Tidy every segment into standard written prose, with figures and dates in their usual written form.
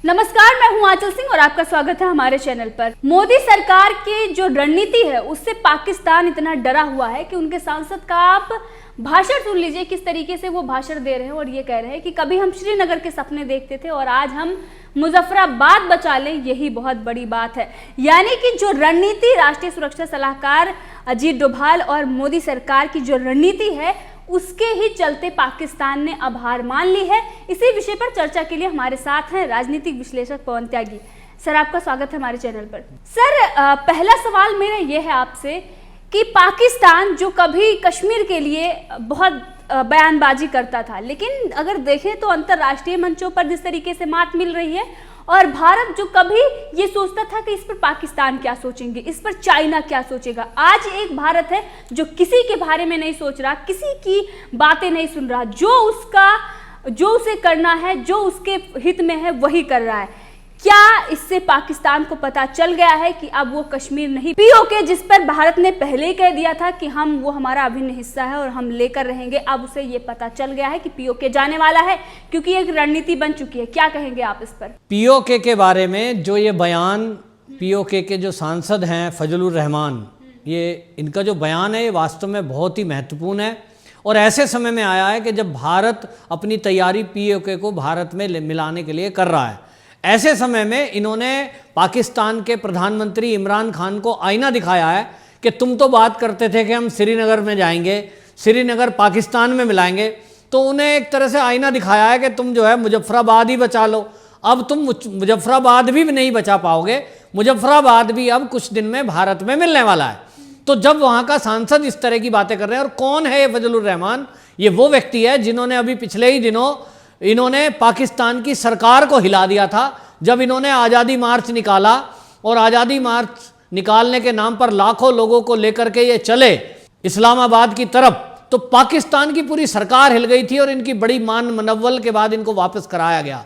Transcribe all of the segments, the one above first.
नमस्कार, मैं हूं आंचल सिंह और आपका स्वागत है हमारे चैनल पर। मोदी सरकार की जो रणनीति है उससे पाकिस्तान इतना डरा हुआ है कि उनके सांसद का आप भाषण सुन लीजिए, किस तरीके से वो भाषण दे रहे हैं और ये कह रहे हैं कि कभी हम श्रीनगर के सपने देखते थे और आज हम मुजफ्फराबाद बचा लें, यही बहुत बड़ी बात है। यानी कि जो रणनीति राष्ट्रीय सुरक्षा सलाहकार अजीत डोभाल और मोदी सरकार की जो रणनीति है उसके ही चलते पाकिस्तान ने अब हार मान ली है। इसी विषय पर चर्चा के लिए हमारे साथ हैं राजनीतिक विश्लेषक पवन त्यागी। सर, आपका स्वागत है हमारे चैनल पर। सर, पहला सवाल मेरा ये है आपसे कि पाकिस्तान जो कभी कश्मीर के लिए बहुत बयानबाजी करता था, लेकिन अगर देखें तो अंतर्राष्ट्रीय मंचों पर जिस तरीके से मात मिल रही है, और भारत जो कभी ये सोचता था कि इस पर पाकिस्तान क्या सोचेंगे, इस पर चाइना क्या सोचेगा, आज एक भारत है जो किसी के बारे में नहीं सोच रहा, किसी की बातें नहीं सुन रहा, जो उसे करना है, जो उसके हित में है वही कर रहा है। क्या इससे पाकिस्तान को पता चल गया है कि अब वो कश्मीर नहीं, पीओके जिस पर भारत ने पहले ही कह दिया था कि वो हमारा अभिन्न हिस्सा है और हम लेकर रहेंगे, अब उसे ये पता चल गया है कि पीओके जाने वाला है, क्योंकि एक रणनीति बन चुकी है। क्या कहेंगे आप इस पर? पीओके के बारे में जो ये बयान पीओके के जो सांसद हैं फजलुर रहमान, ये इनका जो बयान है ये वास्तव में बहुत ही महत्वपूर्ण है और ऐसे समय में आया है कि जब भारत अपनी तैयारी पीओके को भारत में मिलाने के लिए कर रहा है। ऐसे समय में इन्होंने पाकिस्तान के प्रधानमंत्री इमरान खान को आईना दिखाया है कि तुम तो बात करते थे कि हम श्रीनगर में जाएंगे, श्रीनगर पाकिस्तान में मिलाएंगे, तो उन्हें एक तरह से आईना दिखाया है कि तुम जो है मुजफ्फराबाद ही बचा लो। अब तुम मुजफ्फराबाद भी नहीं बचा पाओगे, मुजफ्फराबाद भी अब कुछ दिन में भारत में मिलने वाला है। तो जब वहाँ का सांसद इस तरह की बातें कर रहे हैं, और कौन है ये फजलुर रहमान? ये वो व्यक्ति है जिन्होंने अभी पिछले ही दिनों इन्होंने पाकिस्तान की सरकार को हिला दिया था। जब इन्होंने आज़ादी मार्च निकाला और आज़ादी मार्च निकालने के नाम पर लाखों लोगों को लेकर के ये चले इस्लामाबाद की तरफ, तो पाकिस्तान की पूरी सरकार हिल गई थी और इनकी बड़ी मान मनव्वल के बाद इनको वापस कराया गया।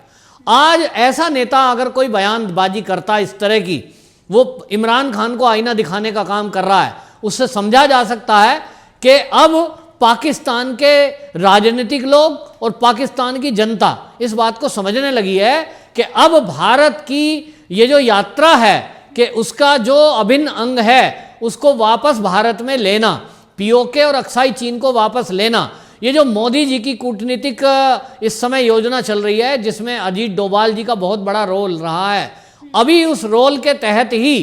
आज ऐसा नेता अगर कोई बयानबाजी करता है इस तरह की, वो इमरान खान को आईना दिखाने का काम कर रहा है, उससे समझा जा सकता है कि अब पाकिस्तान के राजनीतिक लोग और पाकिस्तान की जनता इस बात को समझने लगी है कि अब भारत की ये जो यात्रा है कि उसका जो अभिन्न अंग है उसको वापस भारत में लेना, पीओके और अक्साई चीन को वापस लेना, ये जो मोदी जी की कूटनीतिक इस समय योजना चल रही है जिसमें अजीत डोभाल जी का बहुत बड़ा रोल रहा है, अभी उस रोल के तहत ही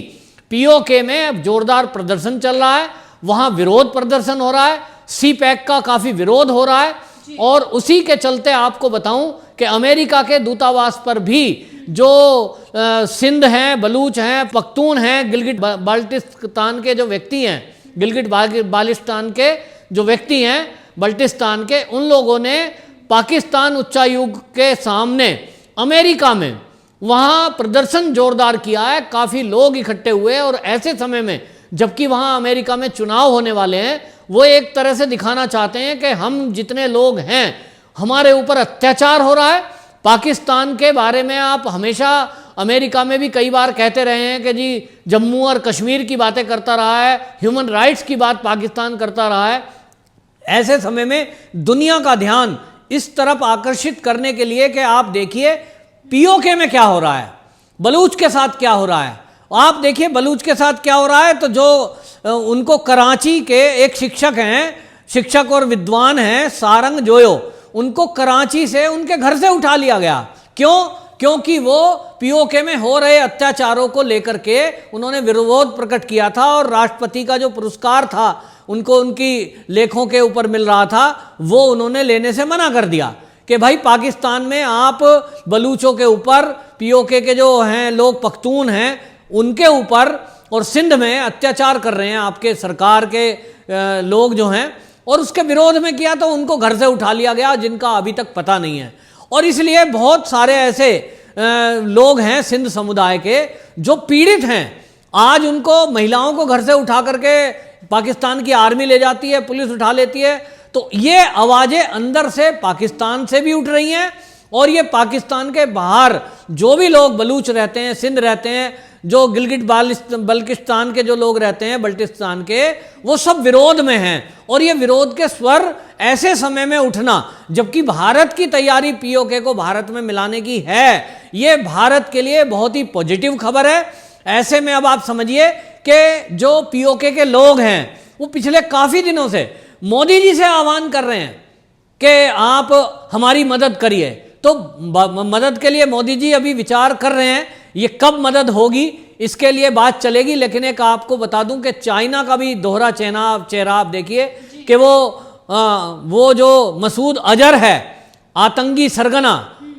पीओके में जोरदार प्रदर्शन चल रहा है, वहाँ विरोध प्रदर्शन हो रहा है, सी पैक का काफ़ी विरोध हो रहा है। और उसी के चलते आपको बताऊं कि अमेरिका के दूतावास पर भी जो सिंध हैं, बलूच हैं, पख्तून हैं, गिलगिट बाल्टिस्तान के जो व्यक्ति हैं, गिलगिट बाल्टिस्तान के जो व्यक्ति हैं बल्टिस्तान के, उन लोगों ने पाकिस्तान उच्चायुक्त के सामने अमेरिका में वहाँ प्रदर्शन जोरदार किया है। काफ़ी लोग इकट्ठे हुए और ऐसे समय में जबकि वहाँ अमेरिका में चुनाव होने वाले हैं, वो एक तरह से दिखाना चाहते हैं कि हम जितने लोग हैं हमारे ऊपर अत्याचार हो रहा है। पाकिस्तान के बारे में आप हमेशा अमेरिका में भी कई बार कहते रहे हैं कि जी जम्मू और कश्मीर की बातें करता रहा है, ह्यूमन राइट्स की बात पाकिस्तान करता रहा है। ऐसे समय में दुनिया का ध्यान इस तरफ आकर्षित करने के लिए कि आप देखिए पीओके में क्या हो रहा है, बलूच के साथ क्या हो रहा है, आप देखिए बलूच के साथ क्या हो रहा है। तो जो उनको कराची के एक शिक्षक हैं, शिक्षक और विद्वान हैं सारंग जोयो, उनको कराची से उनके घर से उठा लिया गया। क्यों? क्योंकि वो पीओके में हो रहे अत्याचारों को लेकर के उन्होंने विरोध प्रकट किया था और राष्ट्रपति का जो पुरस्कार था उनको उनकी लेखों के ऊपर मिल रहा था, वो उन्होंने लेने से मना कर दिया कि भाई पाकिस्तान में आप बलूचों के ऊपर, पीओके के जो हैं लोग पख्तून हैं उनके ऊपर और सिंध में अत्याचार कर रहे हैं आपके सरकार के लोग जो हैं, और उसके विरोध में किया तो उनको घर से उठा लिया गया जिनका अभी तक पता नहीं है। और इसलिए बहुत सारे ऐसे लोग हैं सिंध समुदाय के जो पीड़ित हैं। आज उनको महिलाओं को घर से उठा करके पाकिस्तान की आर्मी ले जाती है, पुलिस उठा लेती है। तो ये आवाज़ें अंदर से पाकिस्तान से भी उठ रही हैं और ये पाकिस्तान के बाहर जो भी लोग बलूच रहते हैं, सिंध रहते हैं, जो गिलगिट बाल्टिस्तान के जो लोग रहते हैं, बल्टिस्तान के, वो सब विरोध में हैं। और ये विरोध के स्वर ऐसे समय में उठना जबकि भारत की तैयारी पीओके को भारत में मिलाने की है, ये भारत के लिए बहुत ही पॉजिटिव खबर है। ऐसे में अब आप समझिए कि जो पीओके के लोग हैं वो पिछले काफी दिनों से मोदी जी से आह्वान कर रहे हैं कि आप हमारी मदद करिए। तो मदद के लिए मोदी जी अभी विचार कर रहे हैं, ये कब मदद होगी इसके लिए बात चलेगी। लेकिन एक आपको बता दूं कि चाइना का भी दोहरा चेहरा आप देखिए कि वो जो मसूद अजहर है, आतंकी सरगना,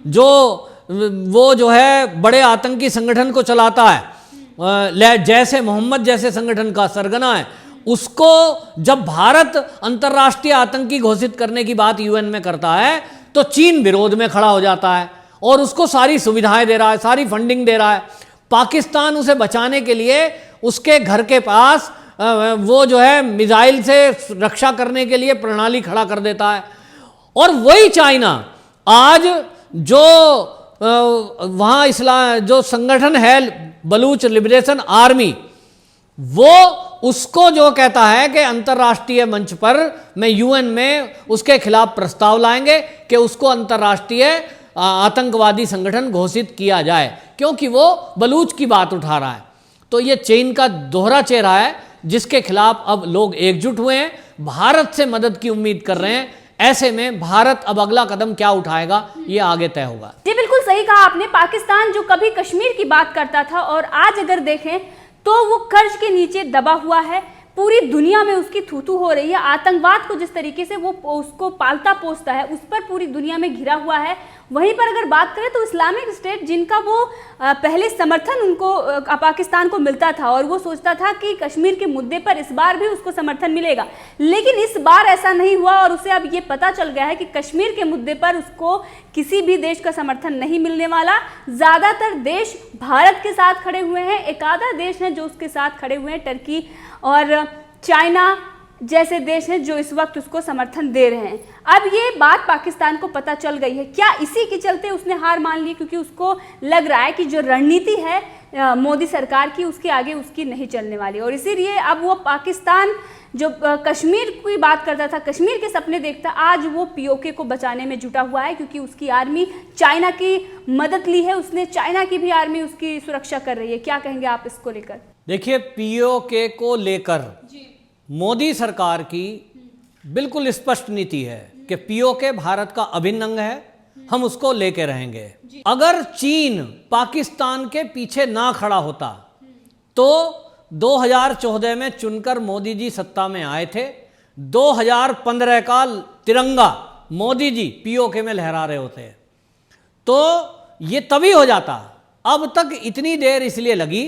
जो है बड़े आतंकी संगठन को चलाता है, जैसे मोहम्मद जैसे संगठन का सरगना है, उसको जब भारत अंतर्राष्ट्रीय आतंकी घोषित करने की बात यूएन में करता है तो चीन विरोध में खड़ा हो जाता है और उसको सारी सुविधाएं दे रहा है, सारी फंडिंग दे रहा है। पाकिस्तान उसे बचाने के लिए उसके घर के पास वो जो है मिसाइल से रक्षा करने के लिए प्रणाली खड़ा कर देता है। और वही चाइना आज जो वहाँ जो संगठन है बलूच लिबरेशन आर्मी, वो उसको जो कहता है कि अंतर्राष्ट्रीय मंच पर मैं यूएन में उसके खिलाफ प्रस्ताव लाएंगे कि उसको अंतर्राष्ट्रीय आतंकवादी संगठन घोषित किया जाए, क्योंकि वो बलूच की बात उठा रहा है। तो ये चीन का दोहरा चेहरा है जिसके खिलाफ अब लोग एकजुट हुए हैं, भारत से मदद की उम्मीद कर रहे हैं। ऐसे में भारत अब अगला कदम क्या उठाएगा ये आगे तय होगा। जी बिल्कुल सही कहा आपने। पाकिस्तान जो कभी कश्मीर की बात करता था और आज अगर देखें तो वो कर्ज के नीचे दबा हुआ है, पूरी दुनिया में उसकी थू-थू हो रही है। आतंकवाद को जिस तरीके से वो उसको पालता पोसता है उस पर पूरी दुनिया में घिरा हुआ है। वहीं पर अगर बात करें तो इस्लामिक स्टेट, जिनका वो पहले समर्थन उनको पाकिस्तान को मिलता था और वो सोचता था कि कश्मीर के मुद्दे पर इस बार भी उसको समर्थन मिलेगा, लेकिन इस बार ऐसा नहीं हुआ और उसे अब ये पता चल गया है कि कश्मीर के मुद्दे पर उसको किसी भी देश का समर्थन नहीं मिलने वाला। ज़्यादातर देश भारत के साथ खड़े हुए हैं, एक आधा देश है जो उसके साथ खड़े हुए हैं, टर्की और चाइना जैसे देश हैं जो इस वक्त उसको समर्थन दे रहे हैं। अब ये बात पाकिस्तान को पता चल गई है, क्या इसी के चलते उसने हार मान ली? क्योंकि उसको लग रहा है कि जो रणनीति है मोदी सरकार की, उसके आगे उसकी नहीं चलने वाली, और इसीलिए अब वो पाकिस्तान जो कश्मीर की बात करता था, कश्मीर के सपने देखता, आज वो पीओके को बचाने में जुटा हुआ है, क्योंकि उसकी आर्मी चाइना की मदद ली है उसने, चाइना की भी आर्मी उसकी सुरक्षा कर रही है। क्या कहेंगे आप इसको लेकर? देखिए, पीओके को लेकर मोदी सरकार की बिल्कुल स्पष्ट नीति है कि पीओके भारत का अभिन्न अंग है, हम उसको लेके रहेंगे। अगर चीन पाकिस्तान के पीछे ना खड़ा होता तो 2014 में चुनकर मोदी जी सत्ता में आए थे, 2015 का तिरंगा मोदी जी पीओके में लहरा रहे होते तो ये तभी हो जाता। अब तक इतनी देर इसलिए लगी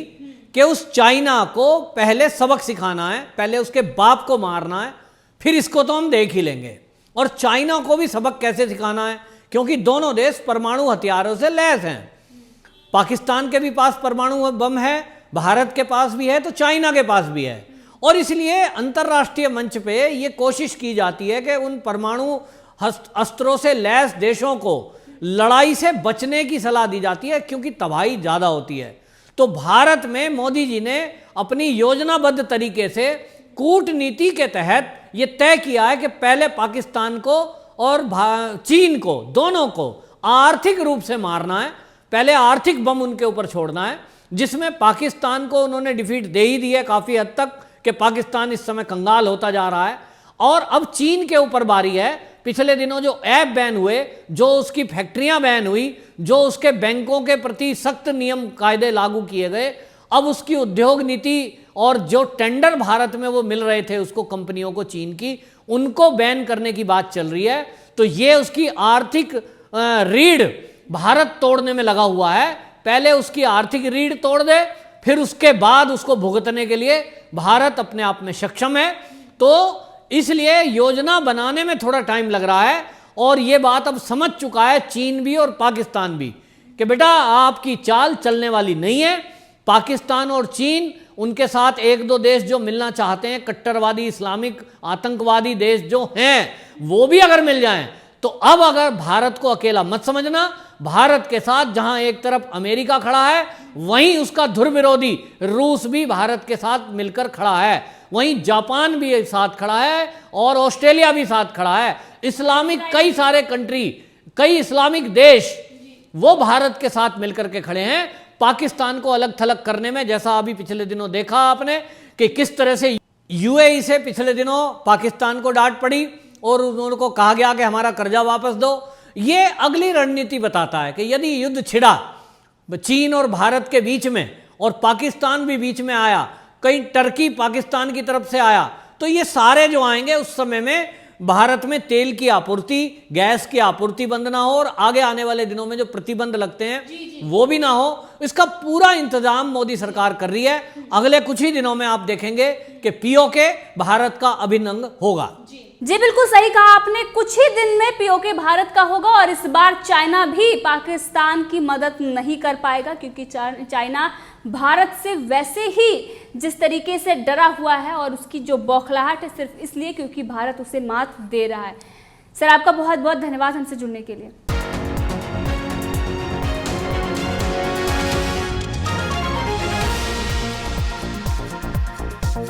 कि उस चाइना को पहले सबक सिखाना है, पहले उसके बाप को मारना है, फिर इसको तो हम देख ही लेंगे। और चाइना को भी सबक कैसे सिखाना है, क्योंकि दोनों देश परमाणु हथियारों से लैस हैं। पाकिस्तान के भी पास परमाणु बम है, भारत के पास भी है, तो चाइना के पास भी है। और इसलिए अंतर्राष्ट्रीय मंच पे ये कोशिश की जाती है कि उन परमाणु अस्त्रों से लैस देशों को लड़ाई से बचने की सलाह दी जाती है, क्योंकि तबाही ज़्यादा होती है। तो भारत में मोदी जी ने अपनी योजनाबद्ध तरीके से कूटनीति के तहत ये तय किया है कि पहले पाकिस्तान को और चीन को, दोनों को आर्थिक रूप से मारना है, पहले आर्थिक बम उनके ऊपर छोड़ना है, जिसमें पाकिस्तान को उन्होंने डिफीट दे ही दी है काफ़ी हद तक कि पाकिस्तान इस समय कंगाल होता जा रहा है। और अब चीन के ऊपर बारी है। पिछले दिनों जो ऐप बैन हुए, जो उसकी फैक्ट्रियां बैन हुई, जो उसके बैंकों के प्रति सख्त नियम कायदे लागू किए गए, अब उसकी उद्योग नीति और जो टेंडर भारत में वो मिल रहे थे उसको कंपनियों को चीन की, उनको बैन करने की बात चल रही है। तो ये उसकी आर्थिक रीढ़ भारत तोड़ने में लगा हुआ है। पहले उसकी आर्थिक रीढ़ तोड़ दे, फिर उसके बाद उसको भुगतने के लिए भारत अपने आप में सक्षम है। तो इसलिए योजना बनाने में थोड़ा टाइम लग रहा है, और ये बात अब समझ चुका है चीन भी और पाकिस्तान भी कि बेटा आपकी चाल चलने वाली नहीं है। पाकिस्तान और चीन, उनके साथ एक दो देश जो मिलना चाहते हैं, कट्टरवादी इस्लामिक आतंकवादी देश जो हैं, वो भी अगर मिल जाएं तो अब अगर भारत को अकेला मत समझना। भारत के साथ जहां एक तरफ अमेरिका खड़ा है, वहीं उसका धुर विरोधी रूस भी भारत के साथ मिलकर खड़ा है, वहीं जापान भी साथ खड़ा है और ऑस्ट्रेलिया भी साथ खड़ा है। इस्लामिक कई सारे कंट्री, कई इस्लामिक देश वो भारत के साथ मिलकर के खड़े हैं पाकिस्तान को अलग थलग करने में। जैसा अभी पिछले दिनों देखा आपने कि किस तरह से यूएई से पिछले दिनों पाकिस्तान को डांट पड़ी और उनको कहा गया कि हमारा कर्जा वापस दो। ये अगली रणनीति बताता है कि यदि युद्ध छिड़ा चीन और भारत के बीच में और पाकिस्तान भी बीच में आया, कहीं टर्की पाकिस्तान की तरफ से आया, तो ये सारे जो आएंगे उस समय में भारत में तेल की आपूर्ति, गैस की आपूर्ति बंद ना हो और आगे आने वाले दिनों में जो प्रतिबंध लगते हैं वो भी ना हो। इसका पूरा इंतजाम मोदी सरकार कर रही है। अगले कुछ ही दिनों में आप देखेंगे कि पीओके भारत का अभिन्न अंग होगा। जी बिल्कुल सही कहा आपने, कुछ ही दिन में पीओके भारत का होगा और इस बार चाइना भी पाकिस्तान की मदद नहीं कर पाएगा, क्योंकि चाइना भारत से वैसे ही जिस तरीके से डरा हुआ है और उसकी जो बौखलाहट है सिर्फ इसलिए क्योंकि भारत उसे मात दे रहा है। सर आपका बहुत बहुत धन्यवाद हमसे जुड़ने के लिए।